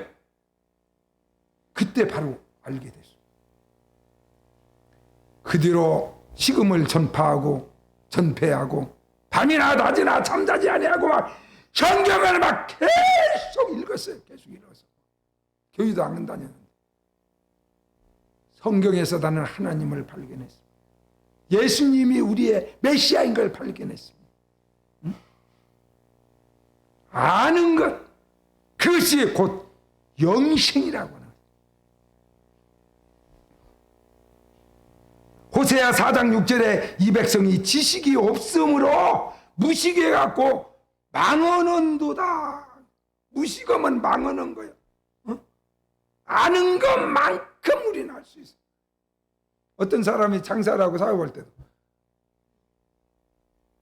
Speaker 1: 그때 바로 알게 됐어요. 그 뒤로 식음을 전폐하고 밤이나 낮이나 잠자지 아니하고 막 성경을 막 계속 읽었어요. 계속 읽었어요. 교회도 안 다녔는데 성경에서 나는 하나님을 발견했습니다. 예수님이 우리의 메시아인 걸 발견했습니다. 응? 아는 것 그것이 곧 영생이라고 하는 호세아 4장 6절에 이 백성이 지식이 없으므로 무식해갖고 망언언도다. 무식하면 망언한 거야. 아는 것만큼 우리는 알 수 있어. 어떤 사람이 장사를 하고 사업할 때도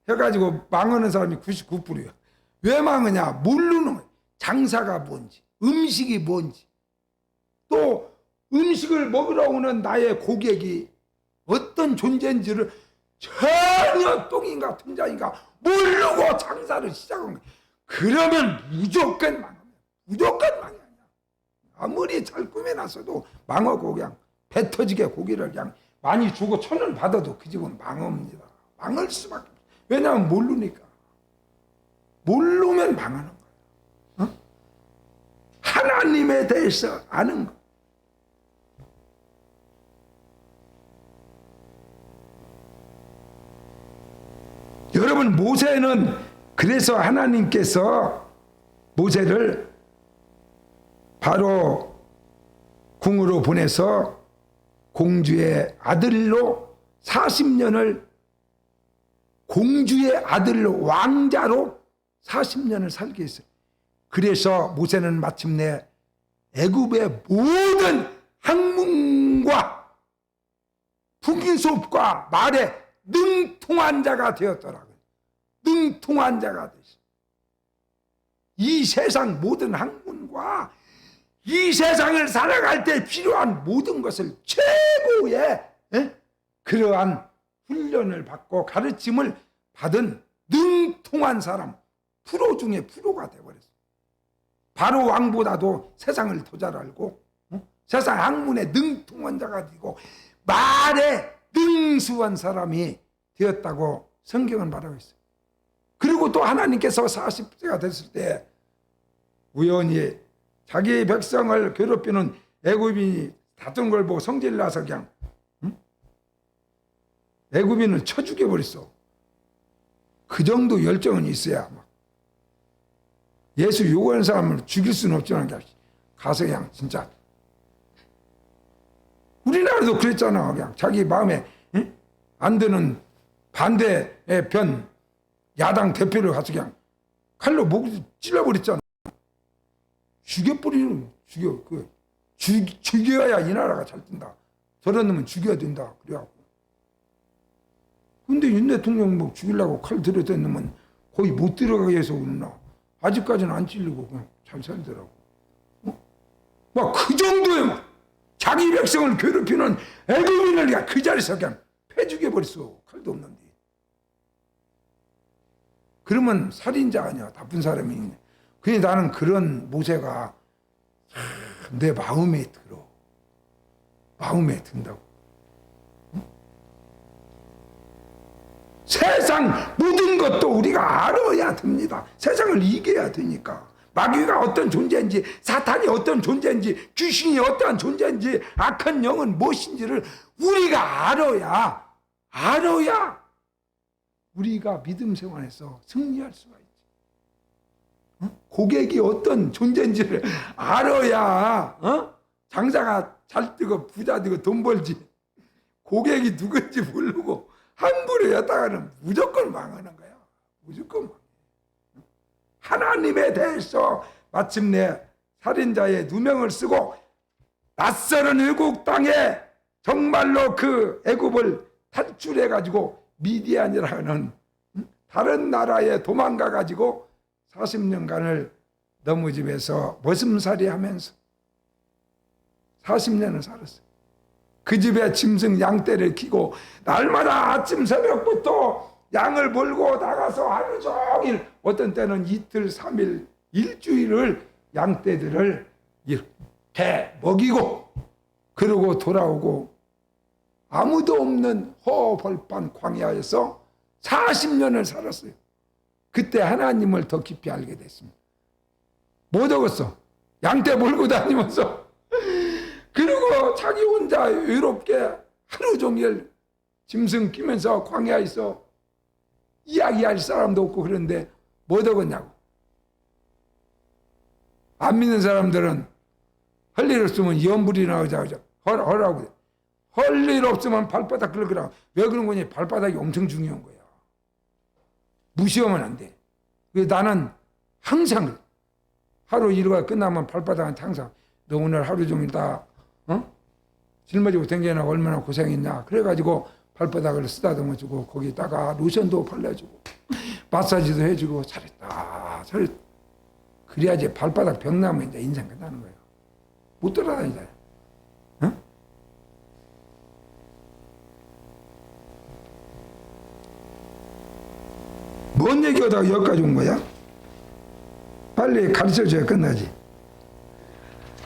Speaker 1: 해가지고 망하는 사람이 99%야. 왜 망하냐? 모르는 거야. 장사가 뭔지, 음식이 뭔지, 또 음식을 먹으러 오는 나의 고객이 어떤 존재인지를 전혀 똥인가 등자인가 모르고 장사를 시작한 거야. 그러면 무조건 망합니다. 무조건 망해. 아무리 잘 꾸며놨어도 망하고 그냥 배 터지게 고기를 그냥 많이 주고 천을 받아도 그 집은 망합니다. 망할 수밖에 없어요. 왜냐하면 모르니까. 모르면 망하는 거예요. 하나님에 대해서 아는 거. 여러분 모세는 그래서 하나님께서 모세를 바로 궁으로 보내서 공주의 아들로 40년을 공주의 아들로 왕자로 40년을 살게 했어요. 그래서 모세는 마침내 애굽의 모든 학문과 풍수업과 말에 능통한 자가 되었더라고요. 능통한 자가 됐어요. 이 세상 모든 학문과 이 세상을 살아갈 때 필요한 모든 것을 최고의 그러한 훈련을 받고 가르침을 받은 능통한 사람, 프로 중에 프로가 되어버렸어요. 바로 왕보다도 세상을 더 잘 알고 세상 학문에 능통한 자가 되고 말에 능수한 사람이 되었다고 성경은 말하고 있어요. 그리고 또 하나님께서 40세가 됐을 때 우연히 자기 백성을 괴롭히는 애굽인이 다툰 걸 보고 성질 나서 그냥 애굽인을 쳐 죽여버렸어. 그 정도 열정은 있어야 막. 예수 요구하는 사람을 죽일 수는 없지만 가서 그냥 진짜 우리나라도 그랬잖아. 그냥 자기 마음에 안 드는 반대의 편 야당 대표를 가서 그냥 칼로 목을 찔러버렸잖아. 죽여버리는 죽여. 죽여야 이 나라가 잘 된다. 저런 놈은 죽여야 된다. 그래갖고. 근데 윤 대통령 뭐 죽이려고 칼 들였던 놈은 거의 못 들어가게 해서 그러나 아직까지는 안 찔리고 그냥 잘 살더라고. 막 그 정도의 막 자기 백성을 괴롭히는 애국인을 그 자리에서 그냥 패죽여버렸어. 칼도 없는데. 그러면 살인자 아니야. 나쁜 사람이. 그냥 나는 그런 모세가 내 마음에 들어. 마음에 든다고. 세상 모든 것도 우리가 알아야 됩니다. 세상을 이겨야 되니까. 마귀가 어떤 존재인지, 사탄이 어떤 존재인지, 귀신이 어떠한 존재인지, 악한 영은 무엇인지를 우리가 알아야 우리가 믿음 생활에서 승리할 수가 있지. 고객이 어떤 존재인지를 알아야 장사가 잘 뜨고 부자 되고 돈 벌지. 고객이 누군지 모르고 함부로 여다가는 무조건 망하는 거야. 무조건 망해. 하나님에 대해서 마침내 살인자의 누명을 쓰고 낯설은 애국 땅에 정말로 그 애굽을 탈출해 가지고 미디안이라는 다른 나라에 도망가 가지고 40년간을 너무 집에서 머슴살이 하면서 40년을 살았어요. 그 집에 짐승 양떼를 키고 날마다 아침 새벽부터 양을 몰고 나가서 하루 종일 어떤 때는 이틀, 3일, 일주일을 양떼들을 이렇게 먹이고 그러고 돌아오고 아무도 없는 허벌판 광야에서 40년을 살았어요. 그때 하나님을 더 깊이 알게 됐습니다. 못 얻었어. 양떼 몰고 다니면서 그리고 자기 혼자 외롭게 하루 종일 짐승 끼면서 광야에서 이야기할 사람도 없고 그런데 못 얻었냐고. 안 믿는 사람들은 할 일 없으면 연불이나 하자 하라고. 할 일 없으면 발바닥 긁으라고. 왜 그런 거니? 발바닥이 엄청 중요한 거야. 무시하면 안 돼. 나는 항상 하루 일과 끝나면 발바닥한테 항상 너 오늘 하루 종일 다 짊어지고 댕기느라고 얼마나 고생했냐. 그래가지고 발바닥을 쓰다듬어주고 거기다가 로션도 발라주고 마사지도 해주고 잘했다. 그래야지 발바닥 병 나면 이제 인생 끝나는 거예요. 못 돌아다니잖아요. 뭔 얘기하다가 여기까지 온 거야? 빨리 가르쳐줘야 끝나지.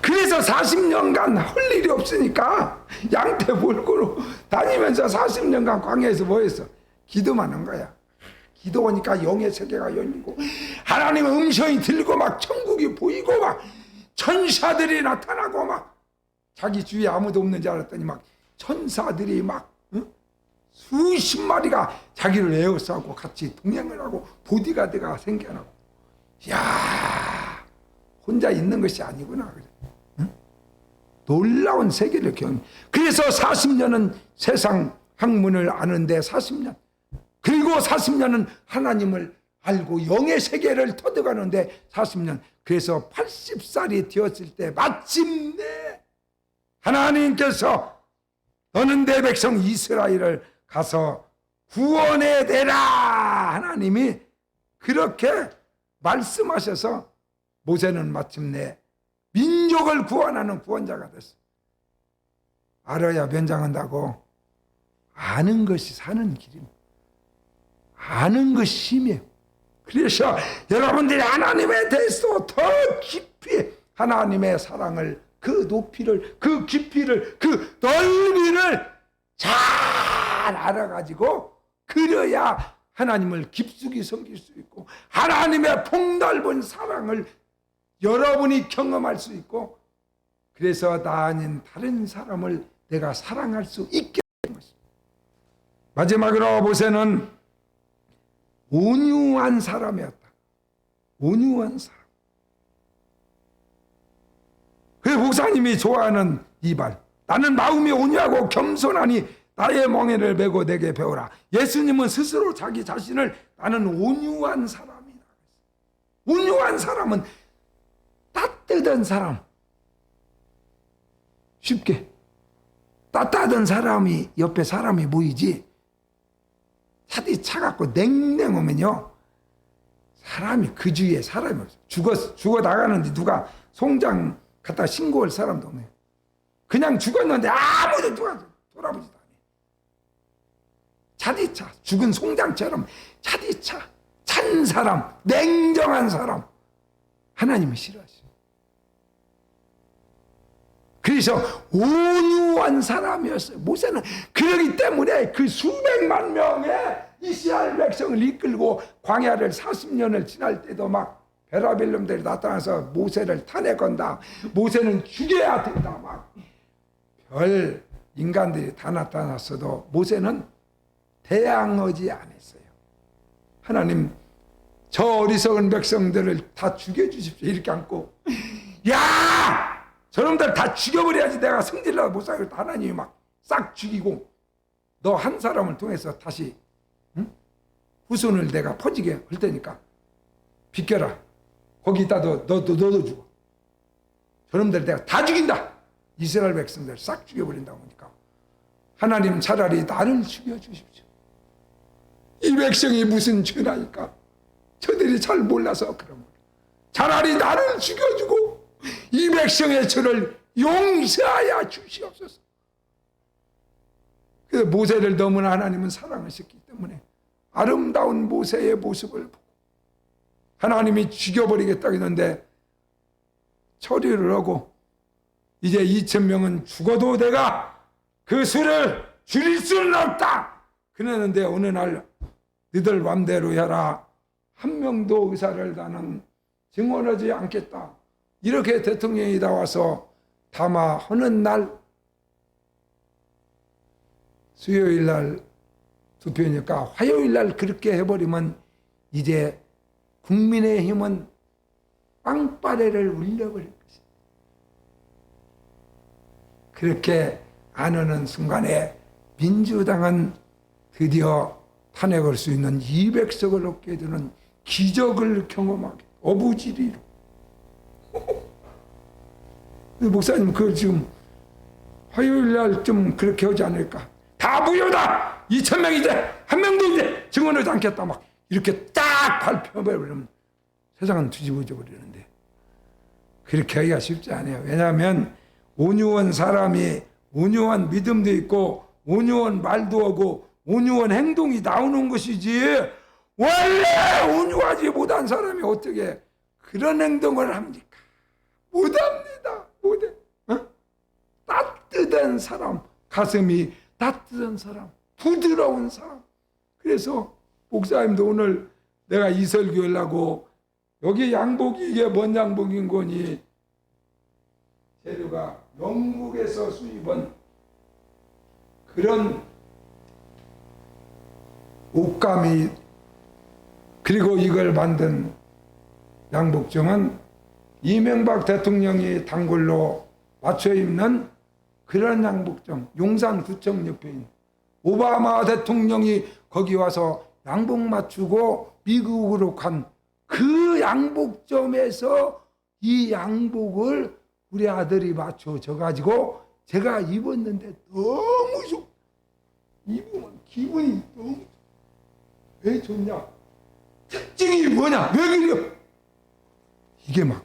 Speaker 1: 그래서 40년간 할 일이 없으니까 양떼 몰고 다니면서 40년간 광야에서 뭐 했어? 기도만 한 거야. 기도하니까 영의 세계가 열리고 하나님의 음성이 들고 막 천국이 보이고 막 천사들이 나타나고 막 자기 주위에 아무도 없는 줄 알았더니 막 천사들이 막 수십 마리가 자기를 에워싸고 같이 동행을 하고 보디가드가 생겨나고. 이야, 혼자 있는 것이 아니구나. 놀라운 세계를 경험. 그래서 40년은 세상 학문을 아는데 40년. 그리고 40년은 하나님을 알고 영의 세계를 터득하는데 40년. 그래서 80살이 되었을 때 마침내 하나님께서 너는 내 백성 이스라엘을 가서 구원해 내라. 하나님이 그렇게 말씀하셔서 모세는 마침내 민족을 구원하는 구원자가 됐어. 알아야 변장한다고. 아는 것이 사는 길입니다. 아는 것이 힘이에요. 그래서 여러분들이 하나님에 대해서 더 깊이 하나님의 사랑을, 그 높이를, 그 깊이를, 그 넓이를 잘 알아가지고 그래야 하나님을 깊숙이 섬길 수 있고 하나님의 폭넓은 사랑을 여러분이 경험할 수 있고 그래서 나 아닌 다른 사람을 내가 사랑할 수 있게 된 것입니다. 마지막으로 모세는 온유한 사람이었다. 온유한 사람. 그 목사님이 좋아하는 이 말. 나는 마음이 온유하고 겸손하니 나의 멍에를 메고 내게 배우라. 예수님은 스스로 자기 자신을 나는 온유한 사람이다. 온유한 사람은 따뜻한 사람. 쉽게. 따뜻한 사람이 옆에 사람이 보이지, 차디 차갖고 냉랭하면요 사람이 그 주위에 사람이 없어. 죽어 나가는데 누가 송장 갖다 신고할 사람도 없네. 그냥 죽었는데 아무도 누가 돌아보지도 않아. 차디차 죽은 송장처럼 차디차 찬 사람, 냉정한 사람 하나님이 싫어하시죠. 그래서 온유한 사람이었어요. 모세는 그러기 때문에 그 수백만 명의 이스라엘 백성을 이끌고 광야를 40년을 지날 때도 막 베라벨 놈들이 나타나서 모세를 탄핵한다. 모세는 죽여야 된다. 막 별 인간들이 다 나타났어도 모세는 대항하지 않았어요. 하나님 저 어리석은 백성들을 다 죽여주십시오. 이렇게 안고 야! 저놈들 다 죽여버려야지 내가 승질나서 못 살겠다. 하나님이 막 싹 죽이고 너 한 사람을 통해서 다시 후손을 내가 퍼지게 할 테니까 비켜라. 거기다 너도 죽어. 저놈들 내가 다 죽인다. 이스라엘 백성들 싹 죽여버린다고 하니까 하나님 차라리 나를 죽여주십시오. 이 백성이 무슨 죄나니까 저들이 잘 몰라서 그런 거예요. 차라리 나를 죽여주고 이 백성의 죄를 용서하여 주시옵소서. 그래서 모세를 너무나 하나님은 사랑하셨기 때문에 아름다운 모세의 모습을 보고 하나님이 죽여버리겠다고 했는데 처리를 하고 이제 2,000명은 죽어도 내가 그 수를 줄일 수는 없다. 그러는데 어느 날 너희들 맘대로 해라. 한 명도 의사를 나는 증언하지 않겠다. 이렇게 대통령이 나와서 담화하는 날 수요일 날 투표니까 화요일 날 그렇게 해버리면 이제 국민의힘은 빵빠레를 울려버릴 것이다. 그렇게 안 하는 순간에 민주당은 드디어 탄핵할 수 있는 200석을 얻게 되는 기적을 경험하게 어부지리로. 목사님 그걸 지금 화요일 날 좀 그렇게 하지 않을까? 다 무효다. 2,000명 이제 한 명도 이제 증언하지 않겠다. 막 이렇게 딱 발표해버리면 세상은 뒤집어져 버리는데 그렇게 하기가 쉽지 않아요. 왜냐하면 온유한 사람이 온유한 믿음도 있고 온유한 말도 하고 온유한 행동이 나오는 것이지 원래 온유하지 못한 사람이 어떻게 그런 행동을 합니까? 못합니다. 못해. 어? 따뜻한 사람, 가슴이 따뜻한 사람, 부드러운 사람. 그래서 목사님도 오늘 내가 이 설교하려고 여기 양복이 이게 뭔 양복인 거니? 재료가 영국에서 수입한 그런 옷감이 그리고 이걸 만든 양복점은 이명박 대통령이 단골로 맞춰 입는 그런 양복점, 용산구청 옆에 있는 오바마 대통령이 거기 와서 양복 맞추고 미국으로 간 그 양복점에서 이 양복을 우리 아들이 맞춰줘 가지고 제가 입었는데 너무 좋아. 입으면 기분이 너무 좋아. 왜 좋냐? 특징이 뭐냐? 왜 그래요? 이게 막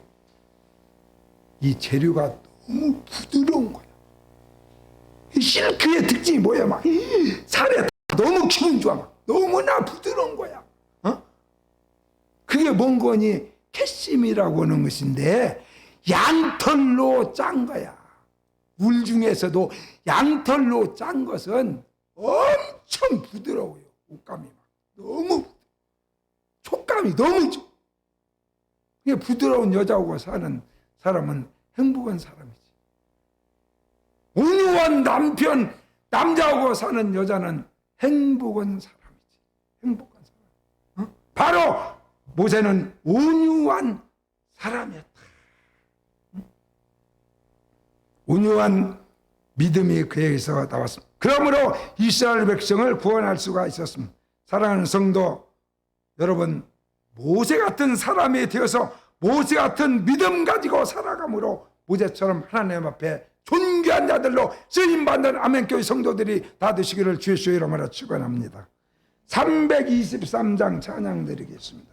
Speaker 1: 이 재료가 너무 부드러운 거야. 이 실크의 특징이 뭐야? 막 살에 너무 기분 좋아. 막 너무나 부드러운 거야. 어? 그게 뭔 거니? 캐심이라고 하는 것인데 양털로 짠 거야. 울 중에서도 양털로 짠 것은 엄청 부드러워요. 옷감이 막 너무 촉감이 너무 좋아. 이게 부드러운 여자하고 사는 사람은 행복한 사람이지. 온유한 남자하고 사는 여자는 행복한 사람이지. 행복한 사람. 어? 바로 모세는 온유한 사람이었다. 온유한 믿음이 그에게서 나왔습니다. 그러므로 이스라엘 백성을 구원할 수가 있었습니다. 사랑하는 성도 여러분, 모세 같은 사람이 되어서 모세 같은 믿음 가지고 살아감으로 모세처럼 하나님 앞에 존귀한 자들로 쓰임받는 아멘교회 성도들이 다 되시기를 주의 이름으로 축원합니다. 323장 찬양 드리겠습니다.